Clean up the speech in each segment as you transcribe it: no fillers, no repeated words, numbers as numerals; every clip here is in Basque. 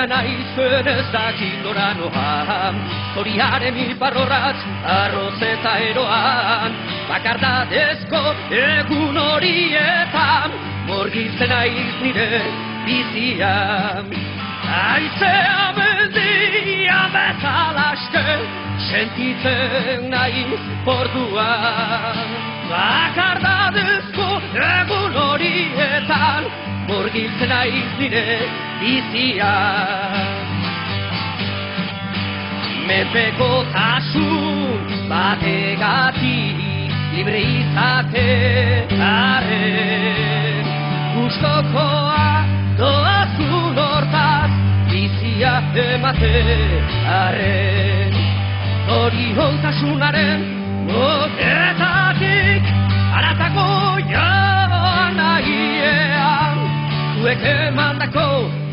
naizuen ez dakit nora noan, zoriaren iparrorratz arroz eta eroan, bakardadezko egun horietan, morgitzen naiz nire bizian. Aizea mendia bezalaste, sentitzen naiz porduan, bakardadezko egun horietan, morgitzen naiz nire bizian. Menpekotasun bategatik libre izatearen, gustokoa doazun hortaz bizia ematearen, zoriontasunaren moketatik haratako joan nahiean, zuek emandako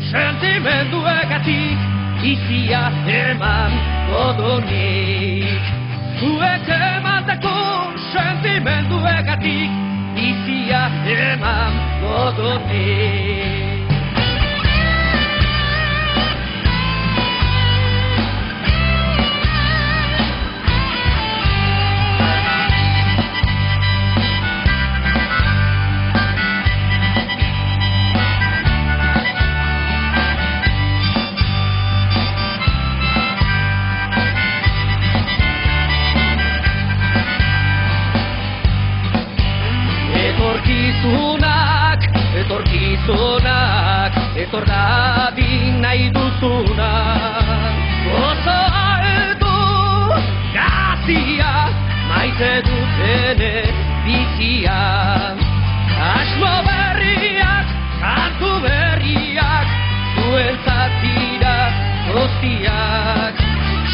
sentimenduegatik bizia eman godonik. Zuek emandako sentimenduegatik bizia eman godonik. Etorkizunak, etor dadin nahi duzunak, gozoa edo gazia, maite dutene bizia. Asmo berriak, kantu berriak, zuentzat dira guztiak.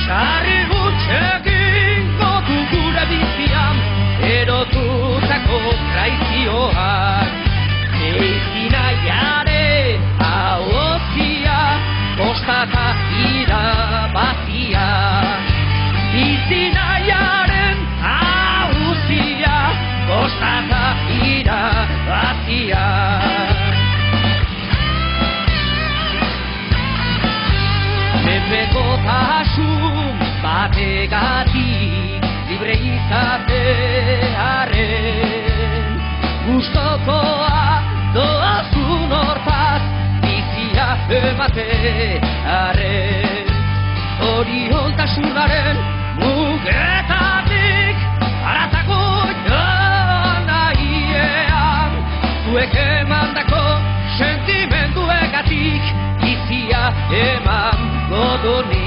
Sarri gutxekin gotu gure bizian, erotutako traizioak. Eizinaiaren ahozia, kostata irabazia. Eizinaiaren ahozia, kostata irabazia. Menpekotasun bategatik libre izatearen, gustokoa doazun hortaz bizia ematearen, zoriontasunaren mugetatik haratako joan nahiean, zuek emandako sentimenduegatik bizia eman godonik.